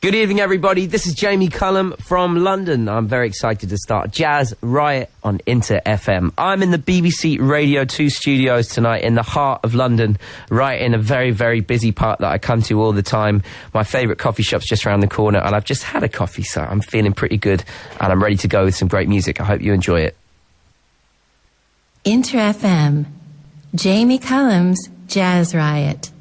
Good evening, everybody. This is Jamie Cullum from London. I'm very excited to start Jazz Riot on InterFM. I'm in the BBC Radio 2 studios tonight in the heart of London, right in a very, very busy part that I come to all the time. My favourite coffee shop's just around the corner, and I've just had a coffee, so I'm feeling pretty good, and I'm ready to go with some great music. I hope you enjoy it. InterFM, Jamie Cullum's Jazz Riot.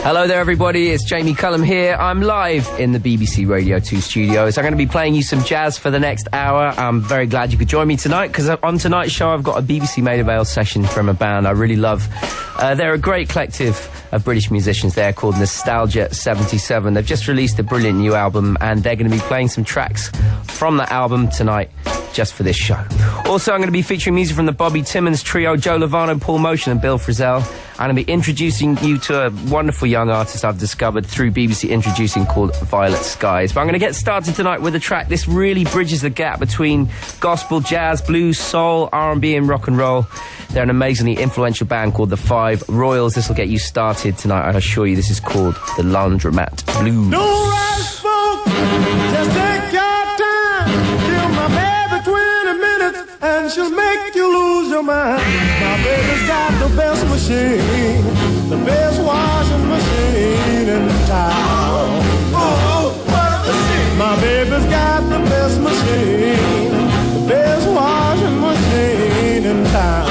Hello there, everybody. It's Jamie Cullum here. I'm live in the BBC Radio 2 studios. I'm going to be playing you some jazz for the next hour. I'm very glad you could join me tonight, because on tonight's show I've got a BBC Maida Vale session from a band I really love. They're a great collective of British musicians there called Nostalgia 77. They've just released a brilliant new album, and they're going to be playing some tracks from that album tonight just for this show. Also, I'm going to be featuring music from the Bobby Timmons Trio, Joe Lovano, Paul Motion and Bill Frisell. I'm going to be introducing you to a wonderful young artist I've discovered through BBC Introducing called Violet Skies. But I'm going to get started tonight with a track. This really bridges the gap between gospel, jazz, blues, soul, R&B and rock and roll. They're an amazingly influential band called the Five Royals. This will get you started tonight. I assure you, this is called the Laundromat Blues. No rush, folks. Just take your time. Give my baby 20 minutes and she'll make you lose your mind. My baby's got the best machine, the best washing machine in town. Oh, what a machine. My baby's got the best machine, the best washing machine in town.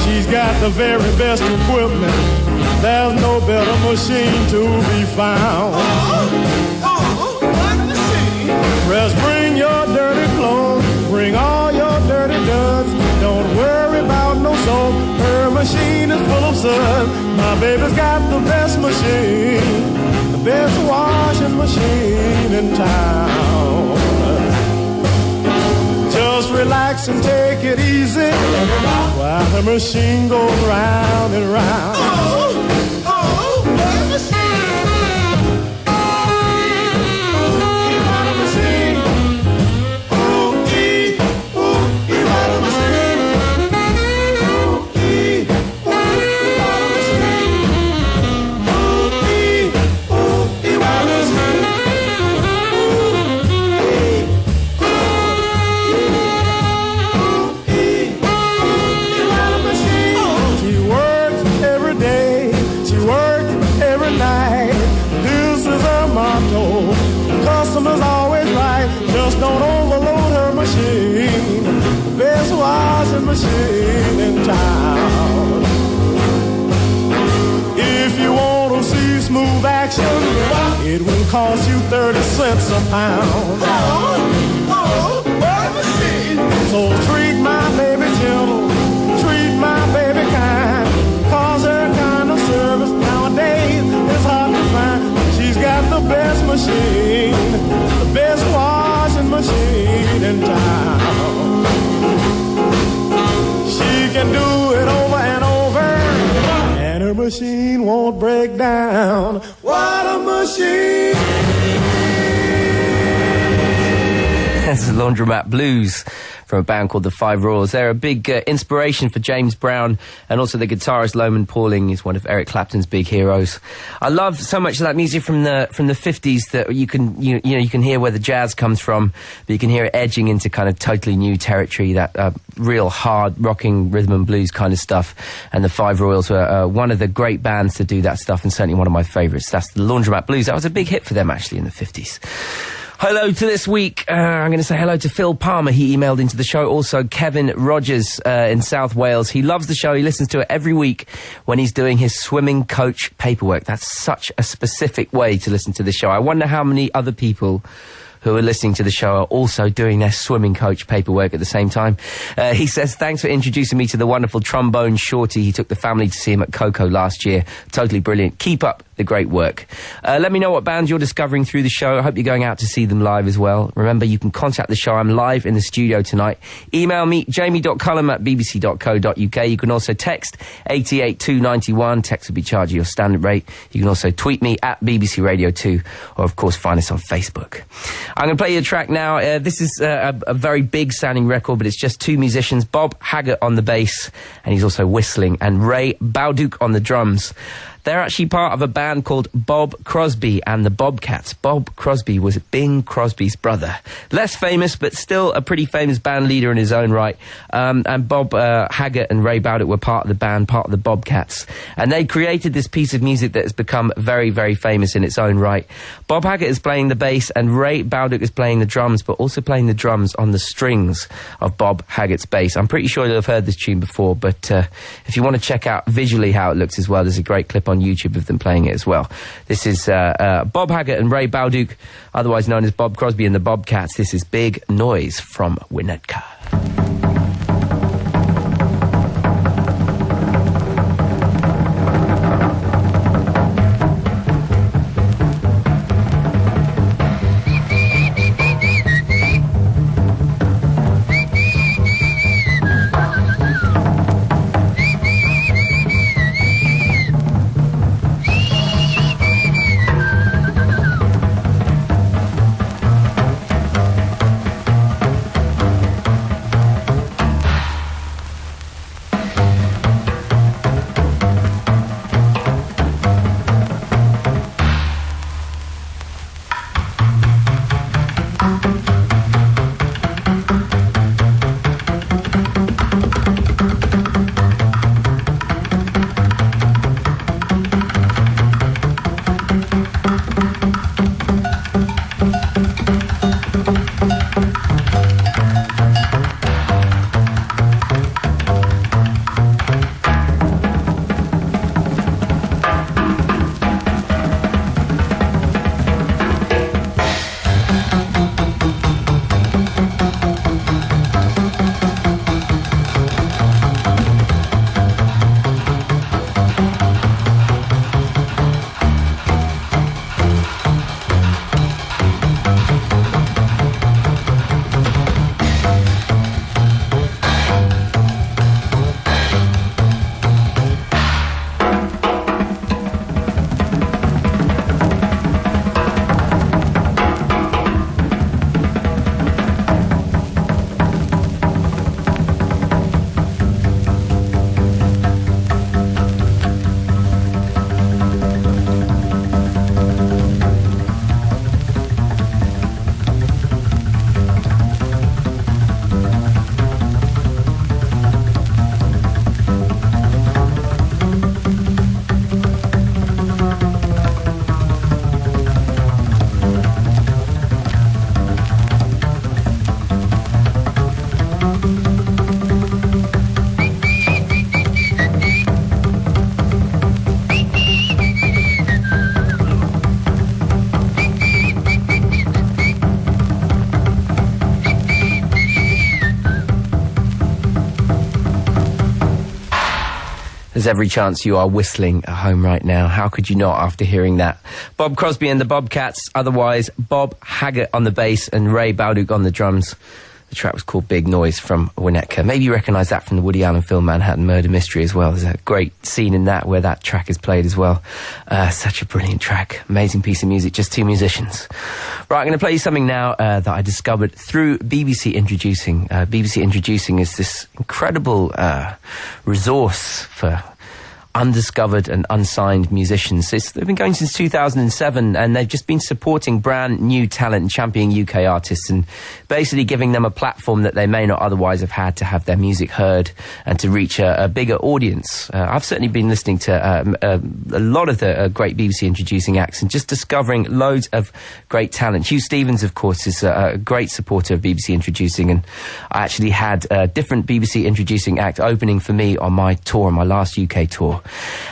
She's got the very best equipment. There's no better machine to be found. What machine? Just bring your dirty clothes, bring all your dirty duds. Don't worry about no soap. Her machine is full of suds. My baby's got the best machine, the best washing machine in town. Just relax and take it easy while the machine goes round and round. Oh, what a machine! What a machine! What a machine! Customers always right, just don't overload her machine. The best washing machine in town. If you want to see smooth action, it will cost you 30 cents a pound. What a machine. So treat my baby gentle, treat my baby kind, cause her kind of service nowadays is hard to find. She's got the best machine, the best washing machine in town. She can do it over and over, and her machine won't break down. What a machine! That's the Laundromat Blues from a band called the Five Royals. They're a big inspiration for James Brown, and also the guitarist Loman Pauling is one of Eric Clapton's big heroes. I love so much of that music from the 50s that you can hear where the jazz comes from, but you can hear it edging into kind of totally new territory, that real hard rocking rhythm and blues kind of stuff. And the Five Royals were one of the great bands to do that stuff, and certainly one of my favourites. That's the Laundromat Blues. That was a big hit for them actually in the 50s. Hello to this week. I'm going to say hello to Phil Palmer. He emailed into the show. Also, Kevin Rogers in South Wales. He loves the show. He listens to it every week when he's doing his swimming coach paperwork. That's such a specific way to listen to the show. I wonder how many other people who are listening to the show are also doing their swimming coach paperwork at the same time. He says, thanks for introducing me to the wonderful trombone shorty. He took the family to see him at Coco last year. Totally brilliant. Keep up the great work. Let me know what bands you're discovering through the show. I hope you're going out to see them live as well. Remember, you can contact the show. I'm live in the studio tonight. Email me, jamie.cullum@bbc.co.uk. You can also text 88291. Text will be charged at your standard rate. You can also tweet me at BBC Radio 2, or of course find us on Facebook. I'm going to play you a track now. This is a very big sounding record, but it's just two musicians, Bob Haggart on the bass, and he's also whistling, and Ray Bowduke on the drums. They're actually part of a band called Bob Crosby and the Bobcats. Bob Crosby was Bing Crosby's brother. Less famous, but still a pretty famous band leader in his own right. And Bob Haggart and Ray Bowduke were part of the band, part of the Bobcats. And they created this piece of music that has become very, very famous in its own right. Bob Haggart is playing the bass and Ray Bowduke is playing the drums, but also playing the drums on the strings of Bob Haggart's bass. I'm pretty sure you'll have heard this tune before, but if you want to check out visually how it looks as well, there's a great clip on YouTube of them playing it as well. This is Bob Haggart and Ray Bowduke, otherwise known as Bob Crosby and the Bobcats. This is Big Noise from Winnetka. There's every chance you are whistling at home right now. How could you not after hearing that? Bob Crosby and the Bobcats, otherwise Bob Haggart on the bass and Ray Bowduke on the drums. The track was called Big Noise from Winnetka. Maybe you recognise that from the Woody Allen film Manhattan Murder Mystery as well. There's a great scene in that where that track is played as well. Such a brilliant track. Amazing piece of music. Just two musicians. Right, I'm going to play you something now that I discovered through BBC Introducing. BBC Introducing is this incredible resource for undiscovered and unsigned musicians. They've been going since 2007 and they've just been supporting brand new talent and championing UK artists and basically giving them a platform that they may not otherwise have had to have their music heard and to reach a bigger audience. I've certainly been listening to a lot of the great BBC Introducing acts and just discovering loads of great talent. Hugh Stevens, of course, is a great supporter of BBC Introducing, and I actually had a different BBC Introducing act opening for me on my tour, my last UK tour.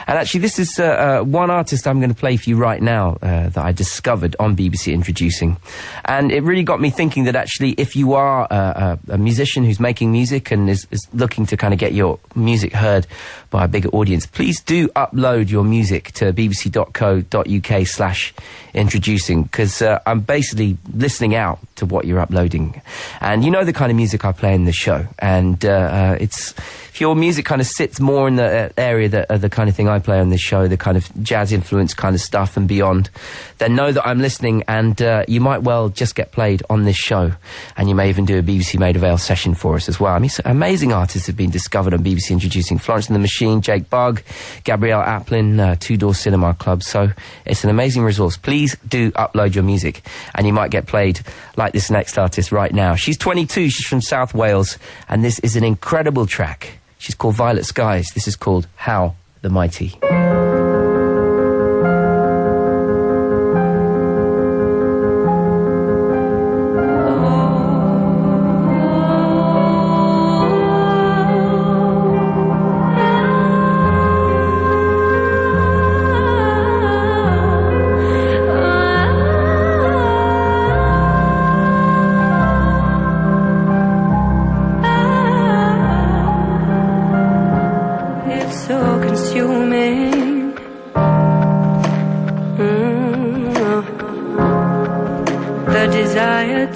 And actually, this is one artist I'm going to play for you right now that I discovered on BBC Introducing. And it really got me thinking that actually, if you are a musician who's making music and is looking to kind of get your music heard by a bigger audience, please do upload your music to bbc.co.uk/introducing, because I'm basically listening out to what you're uploading. And you know the kind of music I play in the show, and if your music kind of sits more in the area that the kind of thing I play on this show, the kind of jazz influence kind of stuff and beyond, then know that I'm listening, and you might well just get played on this show, and you may even do a BBC Made Avail session for us as well. I mean, amazing artists have been discovered on BBC Introducing: Florence and the Machine, Jake Bugg, Gabrielle Aplin, Two Door Cinema Club. So it's an amazing resource. Please do upload your music, and you might get played like this next artist right now. She's 22, she's from South Wales, and this is an incredible track. She's called Violet Skies. This is called How the Mighty.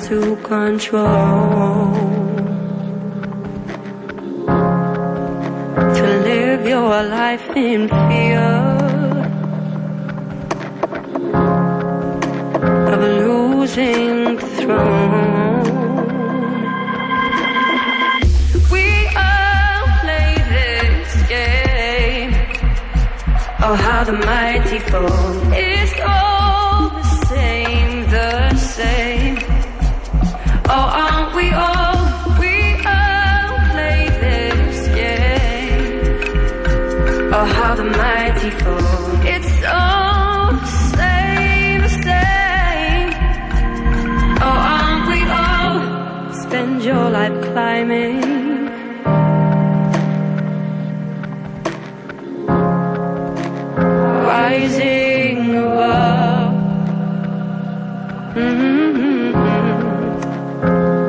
To control, to live your life in fear of losing the throne. We all play this game. Oh, how the mighty fall. It's all the same, the same. Oh, aren't we all play this game? Oh, how the mighty fall. It's all the same, the same. Oh, aren't we all spend your life climbing? Rising above.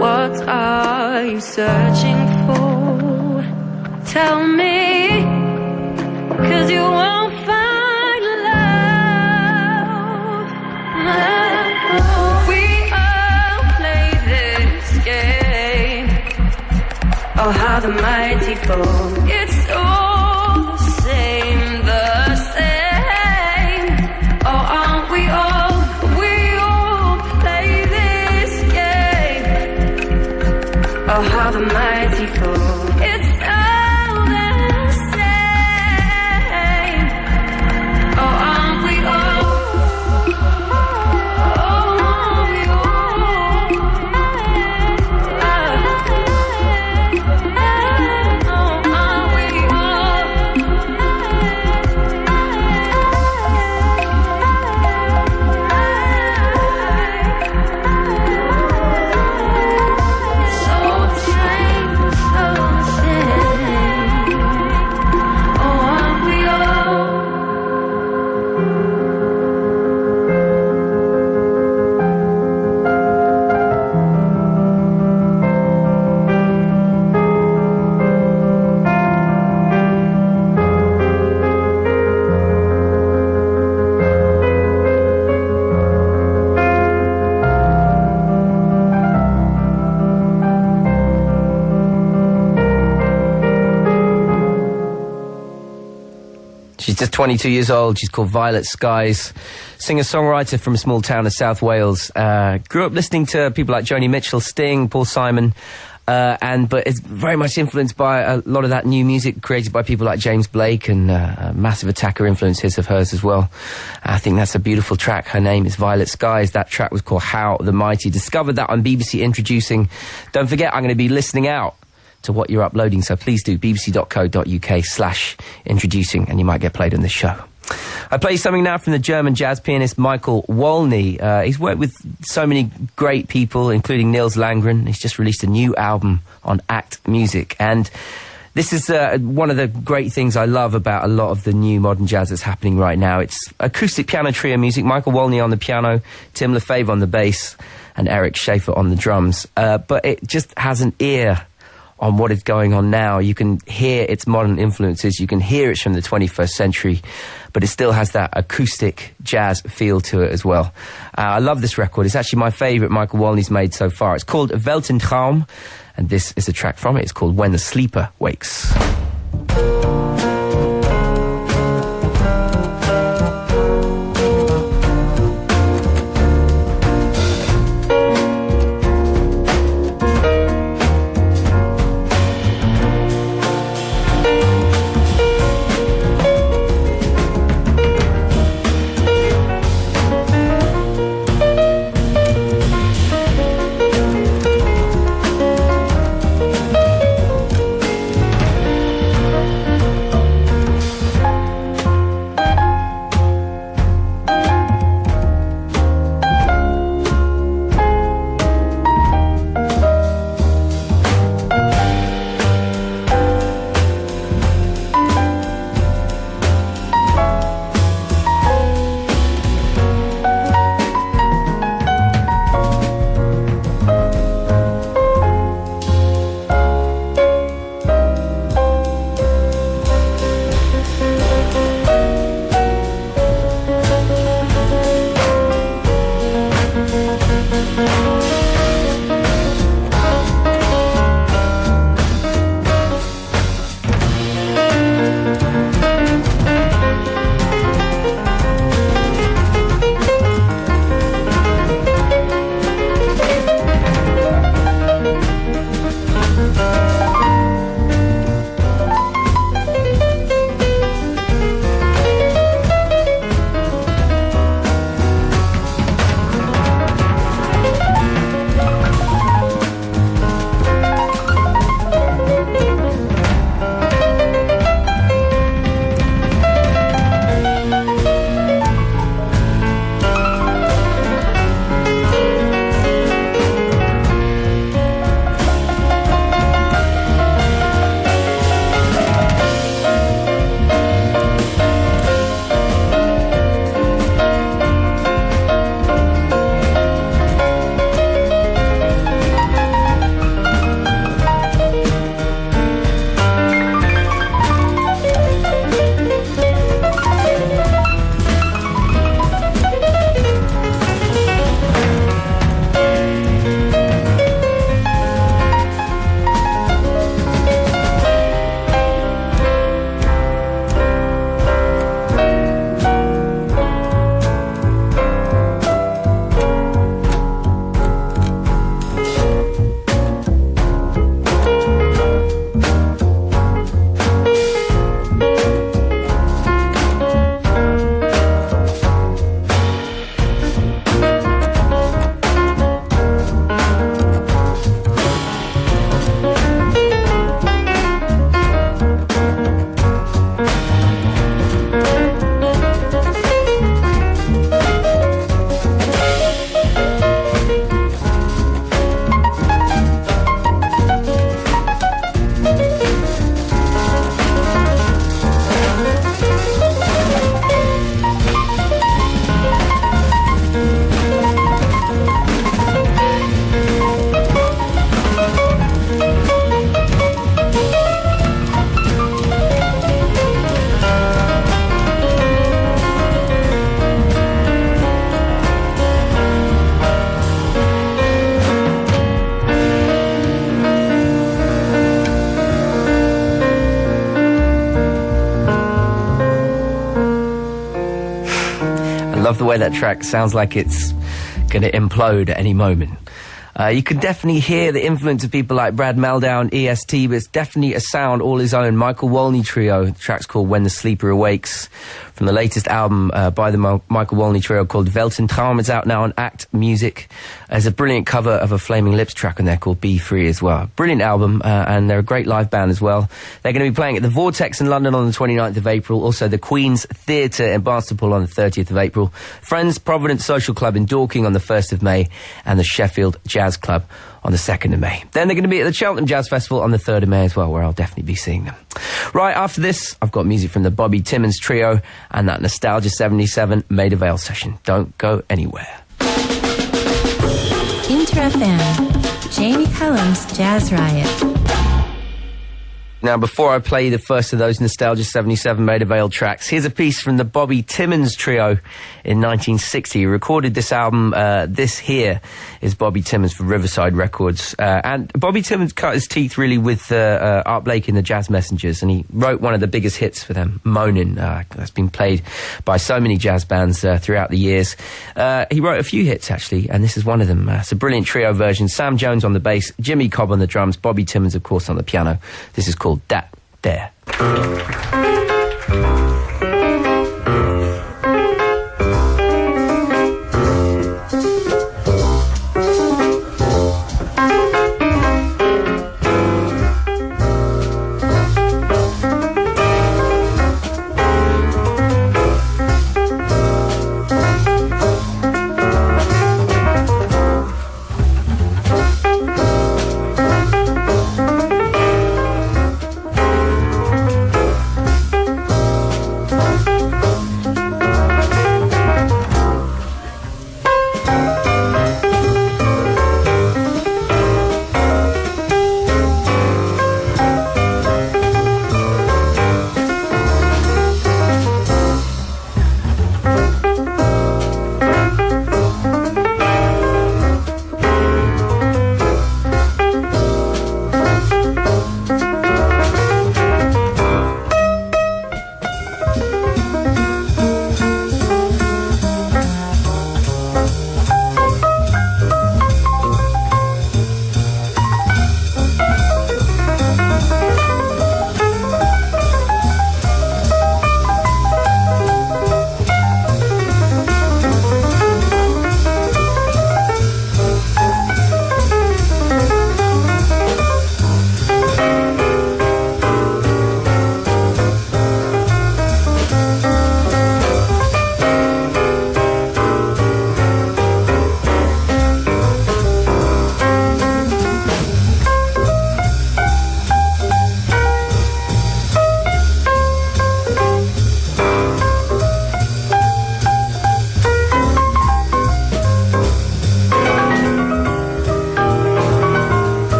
What are you searching for? Tell me, 'cause you won't find love. We all play this game. Oh, how the mighty fall. It's all the same, the same. Oh, aren't we all? Oh, how the mighty fall. It's all the same. Oh, aren't we all? Oh, aren't we all? Oh, aren't we all? She's just 22 years old. She's called Violet Skies. Singer-songwriter from a small town of South Wales. Grew up listening to people like Joni Mitchell, Sting, Paul Simon. But it's very much influenced by a lot of that new music created by people like James Blake, and massive Attacker influences of hers as well. I think that's a beautiful track. Her name is Violet Skies. That track was called How the Mighty. Discovered that on BBC Introducing. Don't forget, I'm going to be listening out to what you're uploading, so please do bbc.co.uk/introducing, and you might get played on this show. I play something now from the German jazz pianist Michael Wolny. He's worked with so many great people, including Nils Landgren. He's just released a new album on Act Music, and This is one of the great things I love about a lot of the new modern jazz that's happening right now. It's acoustic piano trio music, Michael Wolney on the piano, Tim Lefebvre on the bass, and Eric Schaefer on the drums. But it just has an ear on what is going on now. You can hear its modern influences, you can hear it's from the 21st century, but it still has that acoustic jazz feel to it as well. I love this record. It's actually my favourite Michael Wolney's made so far. It's called Avelten Calm, and this is a track from it. It's called When the Sleeper Wakes. love the way that track sounds like it's going to implode at any moment. You can definitely hear the influence of people like Brad Meldau and EST, but it's definitely a sound all his own. Michael Wolney Trio. The track's called When the Sleeper Awakes, from the latest album by the Michael Wolney Trio called Avelten Calm. It's out now on Act Music. There's a brilliant cover of a Flaming Lips track on there called Be Free as well. Brilliant album, and they're a great live band as well. They're going to be playing at the Vortex in London on the 29th of April, also the Queen's Theatre in Barnstaple on the 30th of April, Friends Providence Social Club in Dorking on the 1st of May, and the Sheffield Jazz Club on the 2nd of May. Then they're going to be at the Cheltenham Jazz Festival on the 3rd of May as well, where I'll definitely be seeing them. Right, after this, I've got music from the Bobby Timmons Trio and that Nostalgia 77 Maida Vale session. Don't go anywhere. InterFM, Jamie Cullum's Jazz Riot. Now, before I play the first of those Nostalgia 77 Maida Vale tracks, here's a piece from the Bobby Timmons Trio in 1960. He recorded this album. This here is Bobby Timmons for Riverside Records. And Bobby Timmons cut his teeth really with Art Blakey and the Jazz Messengers, and he wrote one of the biggest hits for them, Moanin'. That's been played by so many jazz bands throughout the years. He wrote a few hits, actually, and this is one of them. It's a brilliant trio version. Sam Jones on the bass, Jimmy Cobb on the drums, Bobby Timmons, of course, on the piano. This is called Depp There.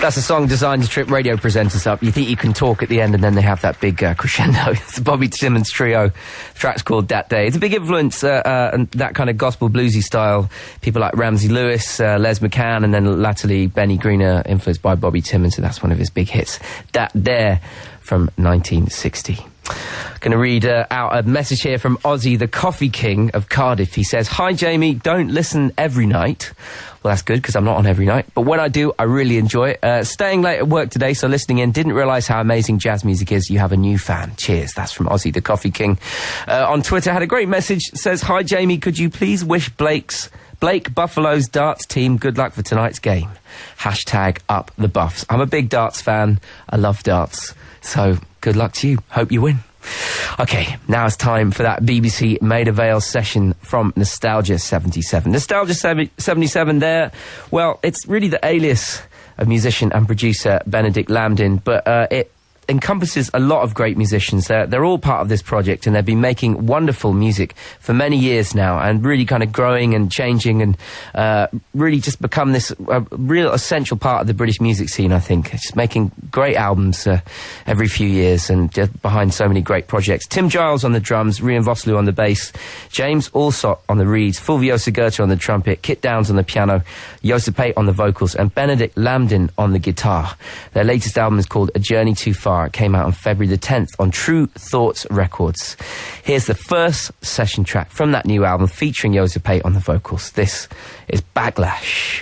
That's a song designed to trip radio presenters up. You think you can talk at the end and then they have that big crescendo. It's the Bobby Timmons trio. The track's called That Day. It's a big influence, and that kind of gospel bluesy style. People like Ramsey Lewis, Les McCann, and then latterly Benny Greener, influenced by Bobby Timmons, and that's one of his big hits. That There from 1960. Going to read out a message here from Ozzy, the Coffee King of Cardiff. He says, "Hi Jamie, don't listen every night." Well, that's good because I'm not on every night. But when I do, I really enjoy it. Staying late at work today, so listening in. Didn't realise how amazing jazz music is. You have a new fan. Cheers. That's from Ozzy, the Coffee King. On Twitter, had a great message. Says, "Hi Jamie, could you please wish Blake Buffalo's darts team good luck for tonight's game. Hashtag up the Buffs." I'm a big darts fan. I love darts. So good luck to you. Hope you win. Okay, now it's time for that BBC Maida Vale session from Nostalgia 77. Nostalgia 77 there, well, it's really the alias of musician and producer Benedict Lambdin, but it encompasses a lot of great musicians. They're all part of this project, and they've been making wonderful music for many years now, and really kind of growing and changing, and really just become this real essential part of the British music scene, I think. Just making great albums every few years, and just behind so many great projects. Tim Giles on the drums, Rian Vosloo on the bass, James Allsott on the reeds, Fulvio Segurta on the trumpet, Kit Downs on the piano, Joseph on the vocals, and Benedict Lambdin on the guitar. Their latest album is called A Journey Too Far. It came out on February the 10th on True Thoughts Records. Here's the first session track from that new album featuring Joseph on the vocals. This is Backlash.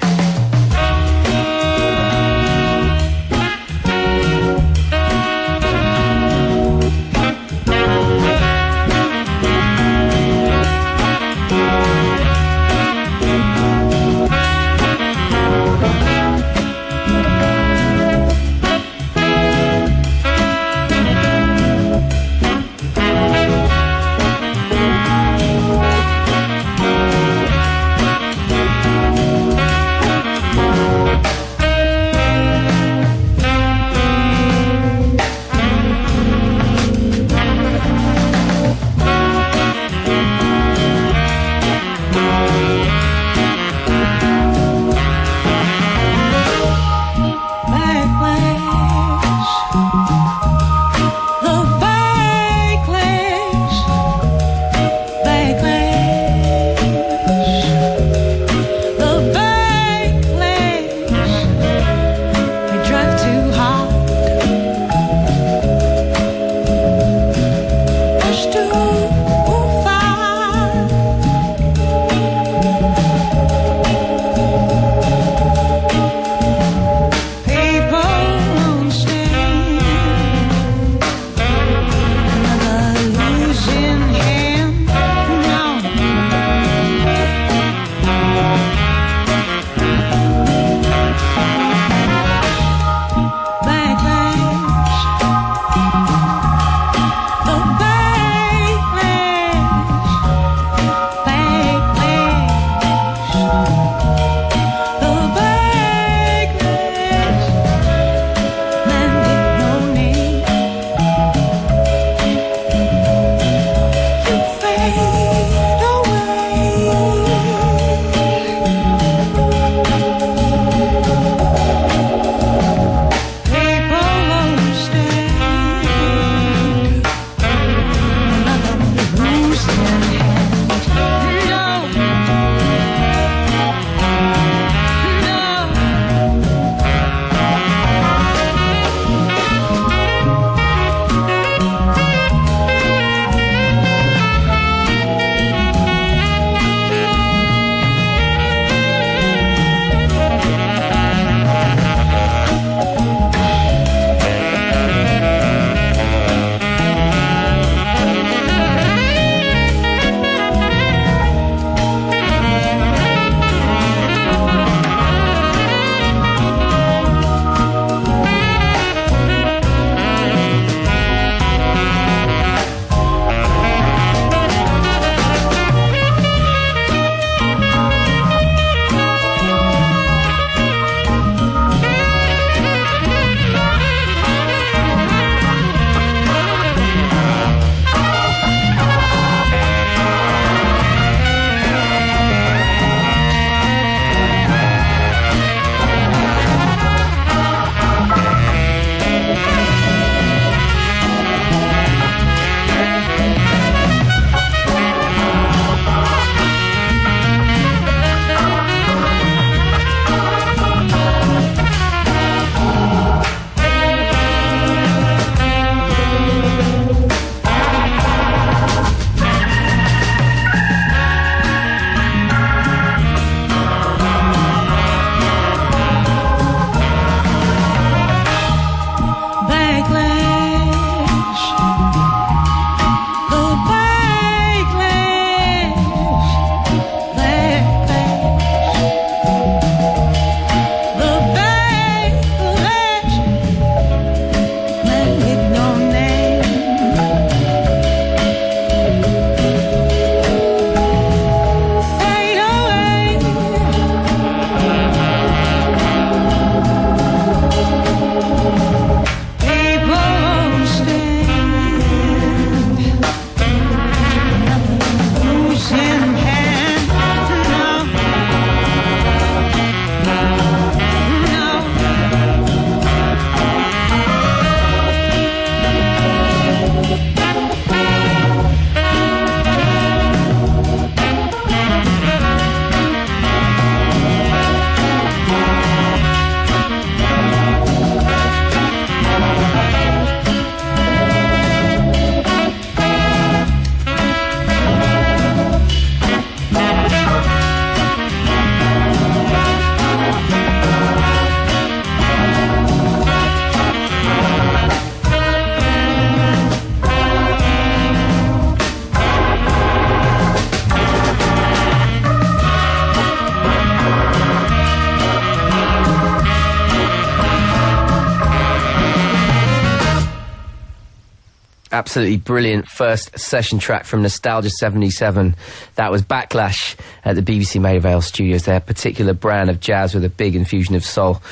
Absolutely brilliant first session track from Nostalgia 77. That was Backlash at the BBC Maida Vale studios, their particular brand of jazz with a big infusion of soul.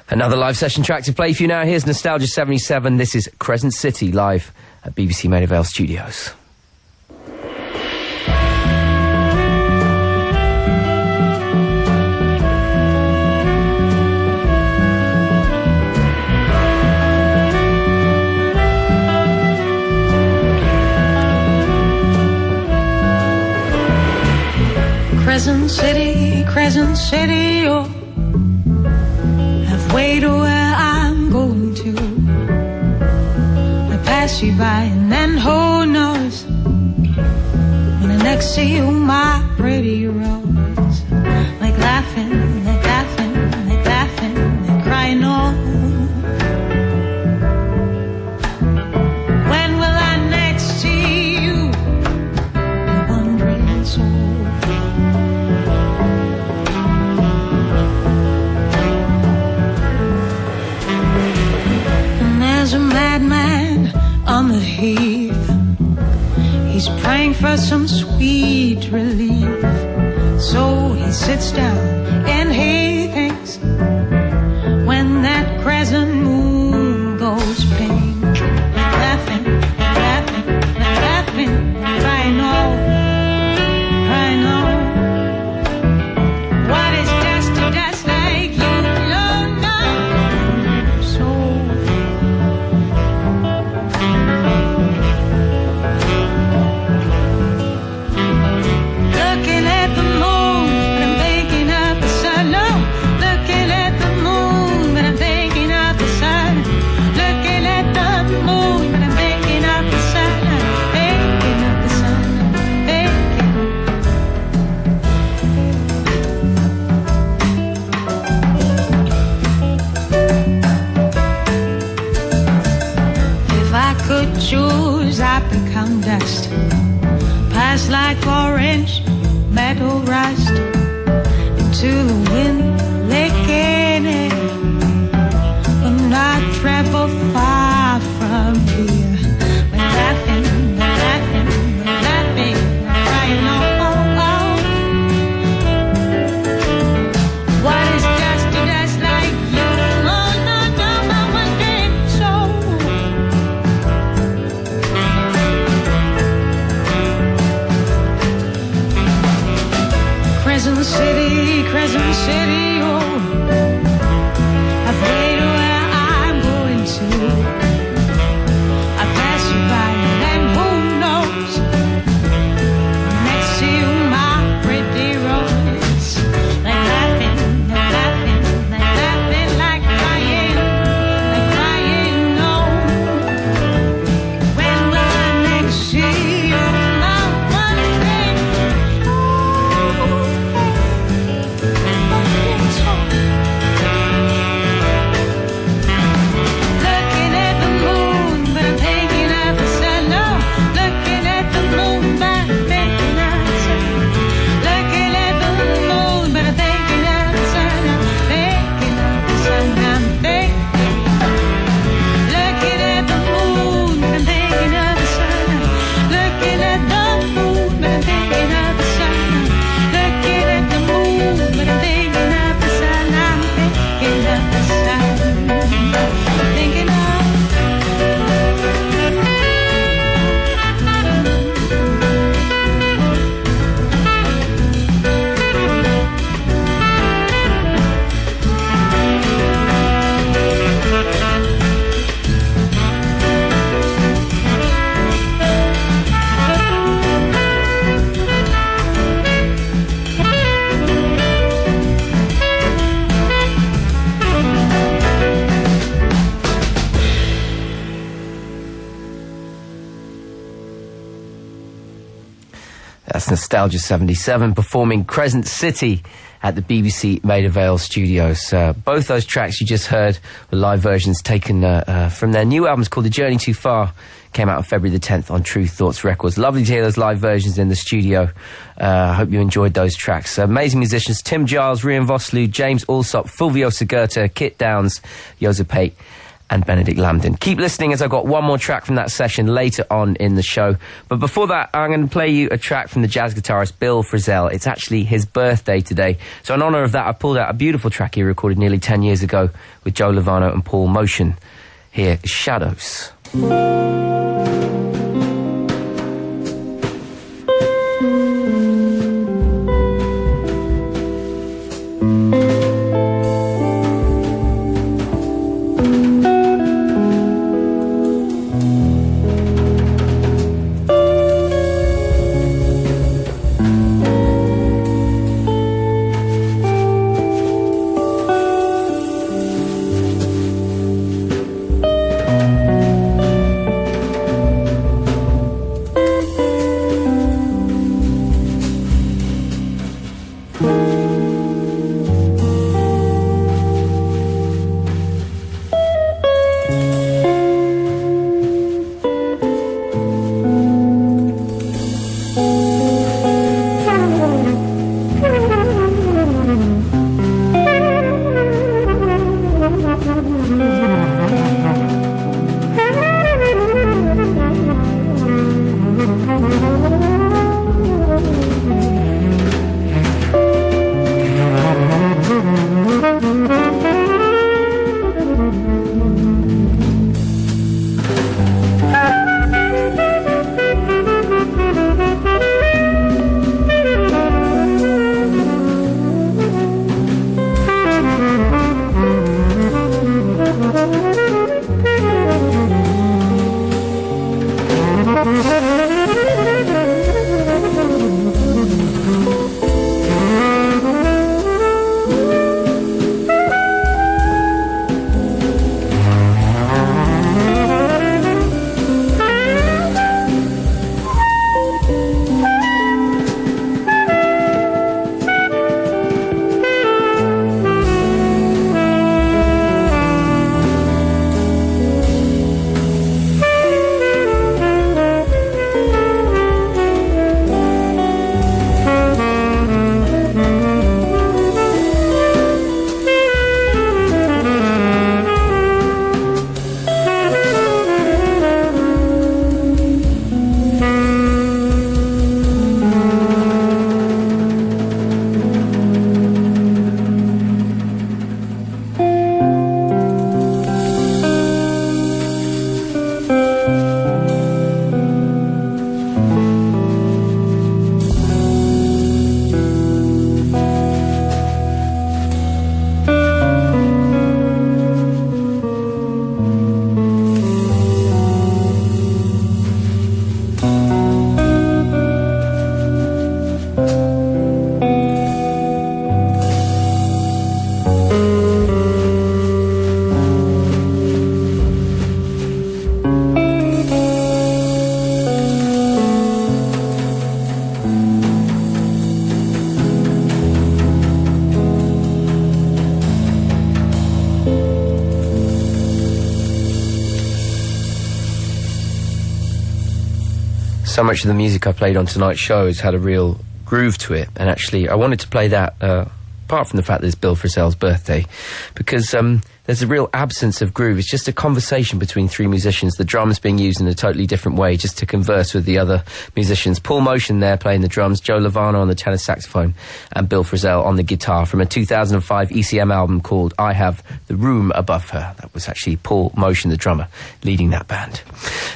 Another live session track to play for you now. Here's Nostalgia 77. This is Crescent City live at BBC Maida Vale studios. Crescent City, oh, halfway to where I'm going to. I pass you by and then who knows when I next see you, my pretty rose. Like laughing, like crying, oh. When will I next see you, you wondering soul? There's a madman on the heath. He's praying for some sweet relief. So he sits down and he thinks, when that crescent moon goes pink, laughing, crying, oh, crying, oh. What is dust to dust like you don't know? So looking at the moon, but I'm thinking of the sun. No, looking at the moon, but I'm thinking of the sun. Looking at the moon, but I'm thinking of the sun. Thinking of the sun. Thinking. If I could choose, I'd become dust. Pass like orange metal rust into the wind, licking it. When I travel far from here, we're laughing, crying, oh, oh, oh. What is dust to dust like you? Oh, no, I was dreaming so. Crescent City, oh, halfway to where I'm going to. I pass you by and then who knows, next to you, my pretty rose. Like laughing, like crying, no. When will I next see you, my one thing? Looking at the moon, but I'm thinking of the sun. No, looking at the moon, but I'm thinking of the sun. Looking at the moon, but I'm thinking of the sun. I'm thinking of the sun. I'm thinking. Looking at the moon, but I'm thinking of the sun. Looking at the moon, but I'm thinking of the sun. Looking at the moon, but I'm thinking of the sun. I'm thinking of the sun. Thinking of. That's Nostalgia 77 performing Crescent City at the BBC Maida Vale studios. Both those tracks you just heard were live versions taken from their new albums called The Journey Too Far. Came out on February the 10th on True Thoughts Records. Lovely to hear those live versions in the studio. I hope you enjoyed those tracks. Amazing musicians: Tim Giles, Rian Vosloo, James Alsop, Fulvio Segurta, Kit Downs, Joseph Pate, and Benedict Lambden. Keep listening as I've got one more track from that session later on in the show. But before that, I'm going to play you a track from the jazz guitarist Bill Frisell. It's actually his birthday today. So in honour of that, I pulled out a beautiful track he recorded nearly 10 years ago with Joe Lovano and Paul Motion. Here is Shadows. So much of the music I played on tonight's show has had a real groove to it, and actually I wanted to play that apart from the fact that it's Bill Frisell's birthday, because there's a real absence of groove. It's just a conversation between three musicians, the drums being used in a totally different way just to converse with the other musicians. Paul Motion there playing the drums, Joe Lovano on the tenor saxophone, and Bill Frisell on the guitar from a 2005 ECM album called I Have the Room Above Her. That was actually Paul Motion, the drummer, leading that band.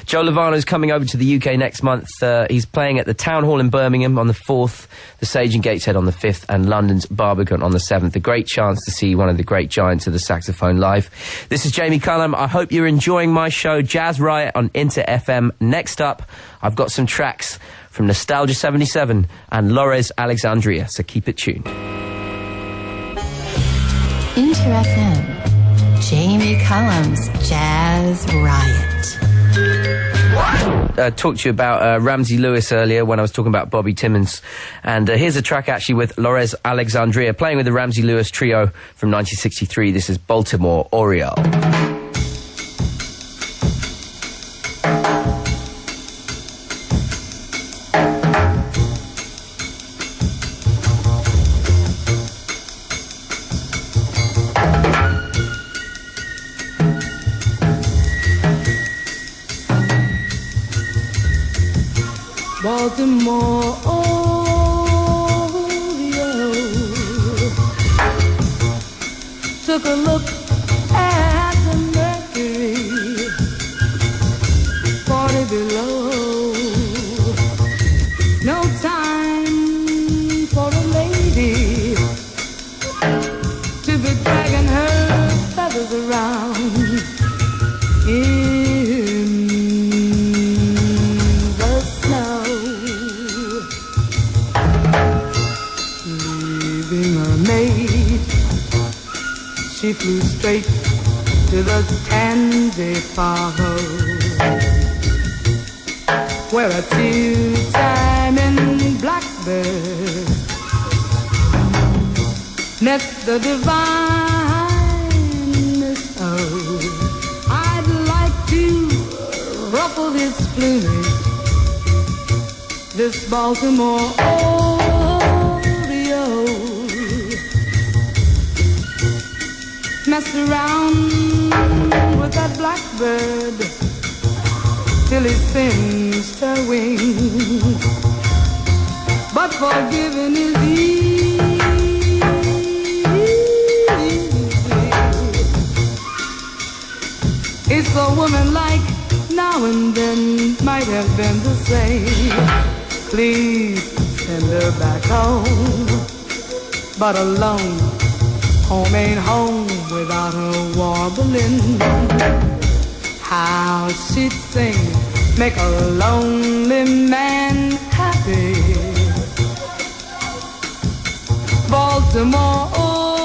Joe Lovano's coming over to the UK next month. He's playing at the Town Hall in Birmingham on the 4th, the Sage in Gateshead on the 5th, and London's Barbican on the 7th. A great chance to see one of the great giants of the saxophone live. This is Jamie Cullum. I hope you're enjoying my show, Jazz Riot on InterFM. Next up, I've got some tracks from Nostalgia 77 and Lores Alexandria, so keep it tuned. InterFM, Jamie Cullum's Jazz Riot. Talked to you about Ramsey Lewis earlier when I was talking about Bobby Timmons, and here's a track actually with Lores Alexandria playing with the Ramsey Lewis trio from 1963. This is Baltimore Oriole. Baltimore Oriole took a look at the mercury, 40 below. No time for a lady to be dragging her feathers around in the snow. Leaving her maid, she flew straight to the Tansy Farm, where a two-timing blackbird met the divine Miss O. I'd like to ruffle his plumage, this Baltimore Oriole messed around with that blackbird till he singed her wings, but forgiving is easy. It's a woman like now and then might have been the same. Please send her back home, but alone, home ain't home without her warbling. How she'd sing, make a lonely man happy. Baltimore Oriole.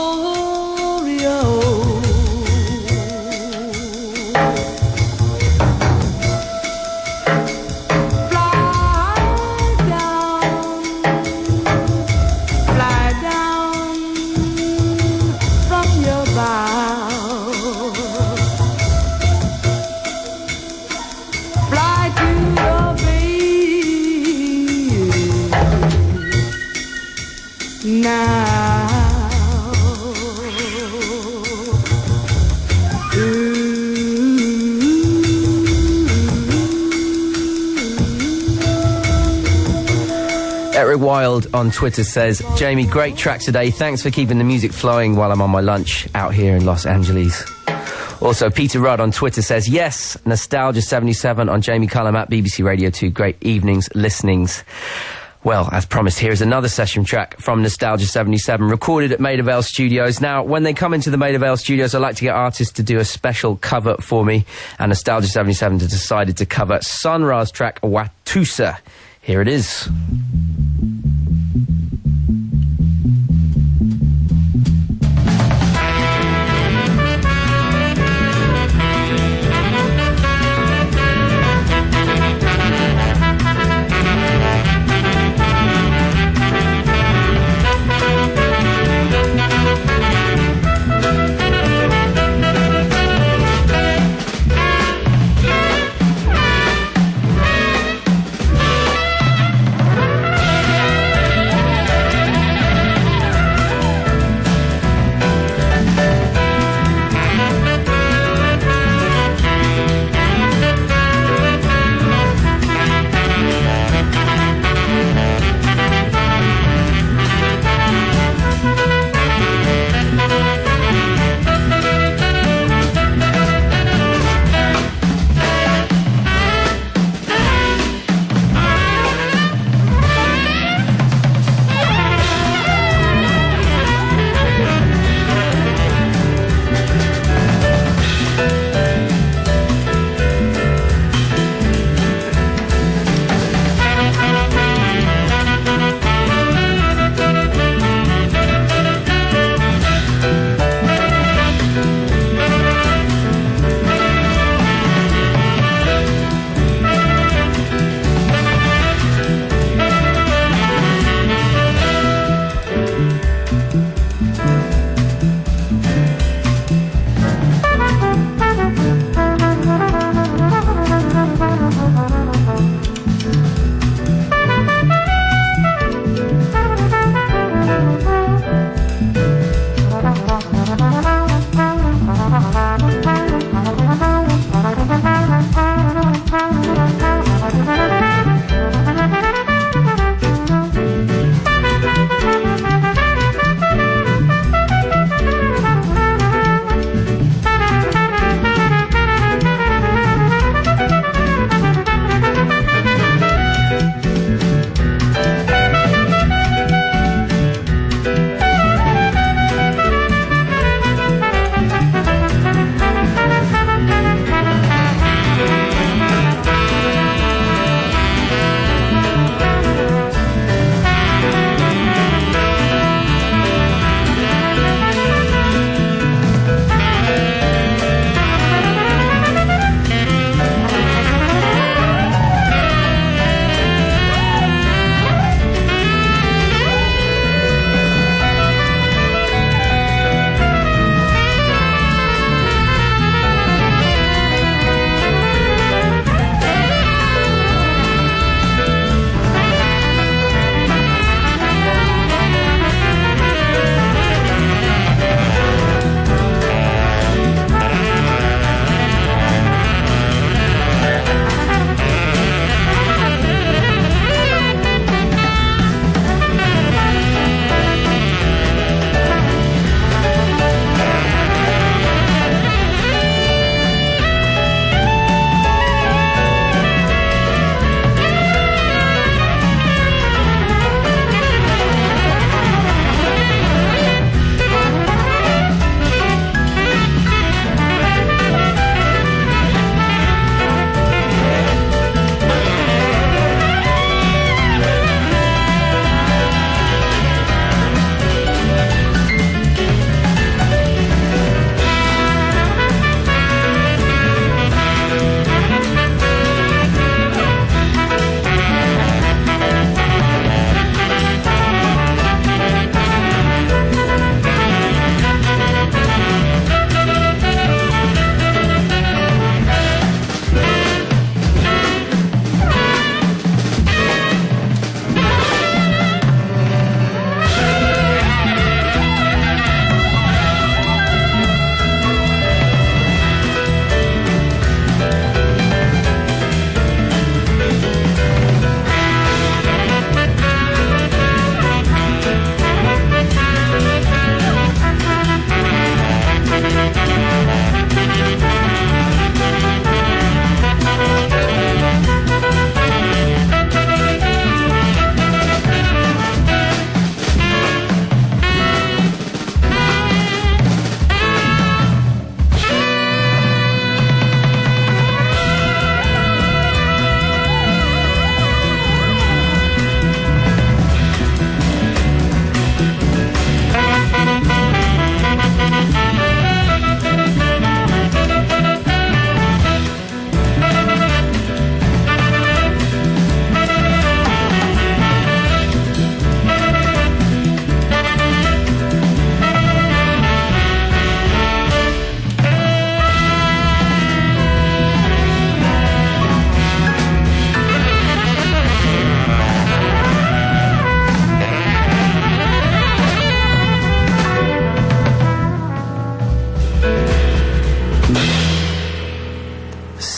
Fly down from your bow. Fly to your baby now. Eric Wild on Twitter says, Jamie, great track today. Thanks for keeping the music flowing while I'm on my lunch out here in Los Angeles. Also, Peter Rudd on Twitter says, yes, Nostalgia 77 on Jamie Cullum at BBC Radio 2. Great evenings, listenings. Well, as promised, here is another session track from Nostalgia 77, recorded at Maida Vale Studios. Now, when they come into the Maida Vale Studios, I like to get artists to do a special cover for me, and Nostalgia 77 has decided to cover Sunrise track Whatta. Here it is.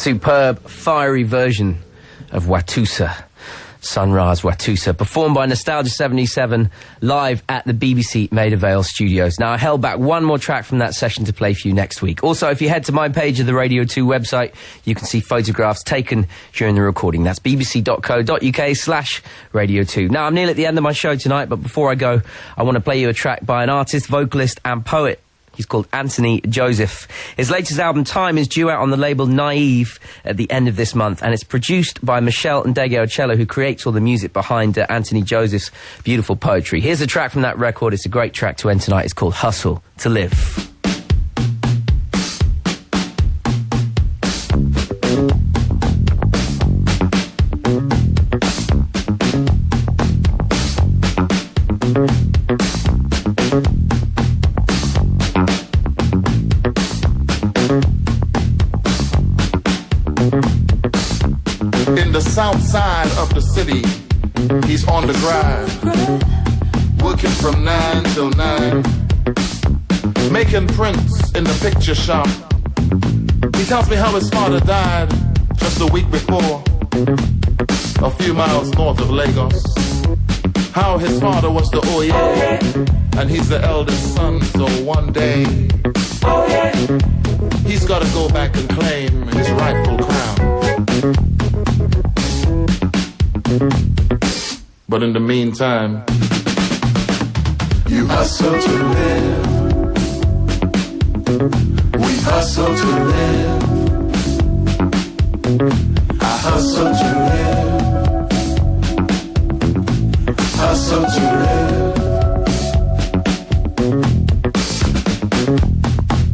superb, fiery version of Whatta Sunrise, Whatta, performed by Nostalgia 77 live at the BBC Maida Vale studios. Now, I held back one more track from that session to play for you next week. Also, if you head to my page of the Radio 2 website, you can see photographs taken during the recording. That's bbc.co.uk/Radio 2. Now, I'm nearly at the end of my show tonight, but before I go, I want to play you a track by an artist, vocalist and poet. He's called Anthony Joseph. His latest album, Time, is due out on the label Naive at the end of this month, and it's produced by Michelle Ndegeocello, who creates all the music behind Anthony Joseph's beautiful poetry. Here's a track from that record. It's a great track to end tonight. It's called Hustle to Live. South side of the city, he's on the grind, working from 9 till 9, making prints in the picture shop. He tells me how his father died just a week before, a few miles north of Lagos. How his father was the Oye, and he's the eldest son, so one day he's gotta go back and claim his rightful crown. But in the meantime, you hustle to live. We hustle to live. I hustle to live. Hustle to live.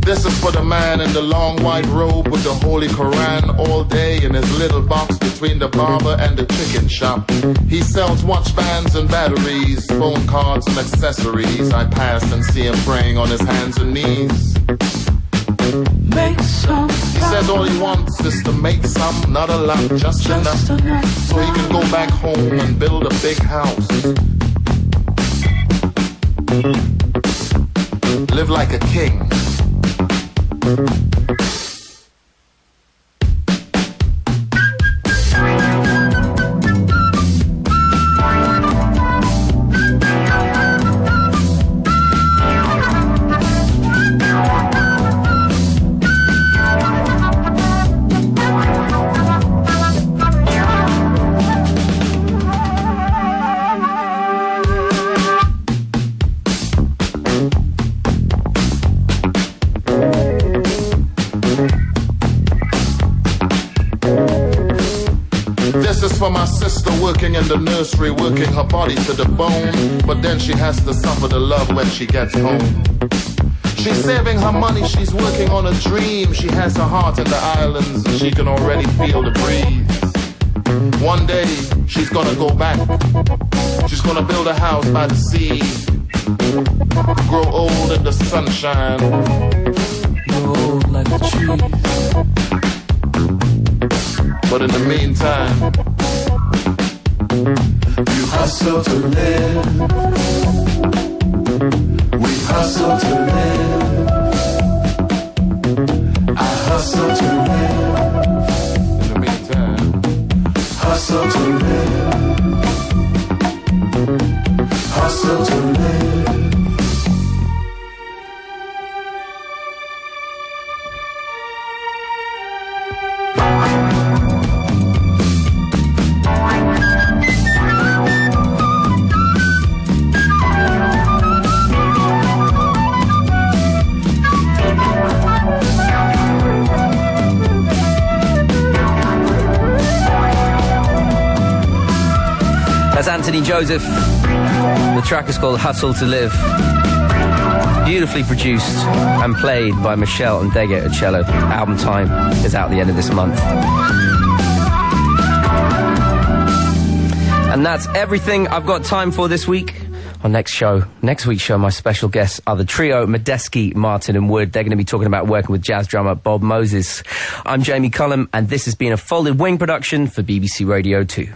This is for the man in the long white robe with the Holy Quran all day in his little box between the barber and the chicken shop. He sells watch bands and batteries, phone cards and accessories. I pass and see him praying on his hands and knees. Make some. He says all he wants is to make some, not a lot, just enough, so he can go back home and build a big house. Live like a king. For my sister working in the nursery, working her body to the bone, but then she has to suffer the love when she gets home. She's saving her money, she's working on a dream. She has her heart in the islands and she can already feel the breeze. One day she's gonna go back. She's gonna build a house by the sea, grow old in the sunshine, grow old like a tree. But in the meantime, you hustle to live. We hustle to live. I hustle to live. In the meantime, hustle to live. Hustle to live. That's Anthony Joseph. The track is called Hustle to Live. Beautifully produced and played by Michelle Ndegeocello. Album Time is out at the end of this month. And that's everything I've got time for this week. On next week's show, my special guests are the trio Medeski, Martin and Wood. They're going to be talking about working with jazz drummer Bob Moses. I'm Jamie Cullum, and this has been a Folded Wing production for BBC Radio 2.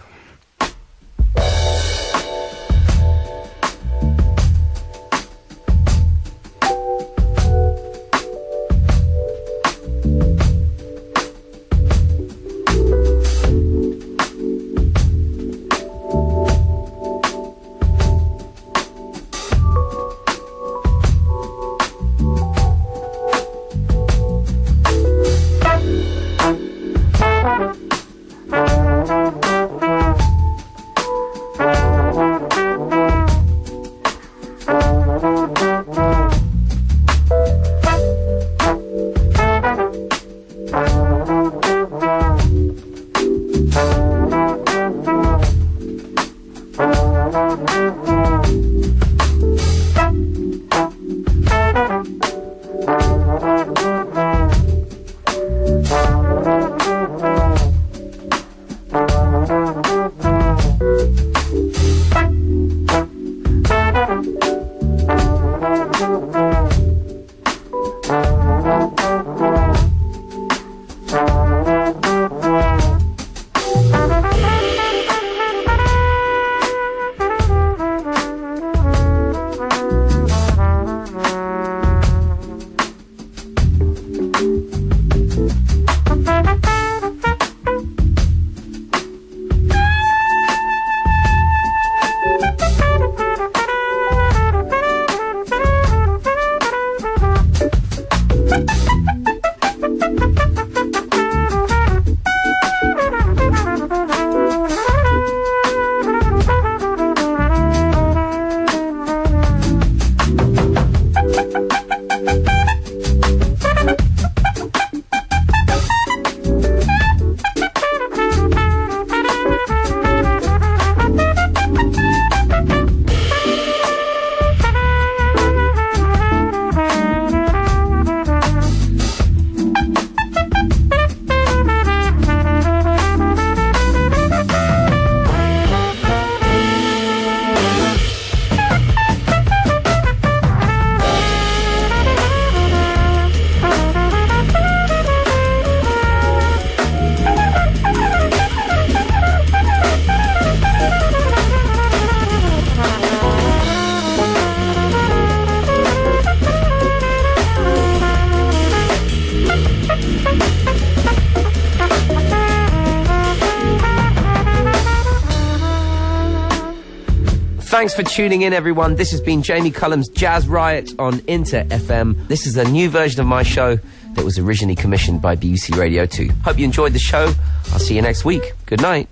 Thanks for tuning in, everyone. This has been Jamie Cullum's Jazz Riot on InterFM. This is a new version of my show that was originally commissioned by BBC Radio 2. Hope you enjoyed the show. I'll see you next week. Good night.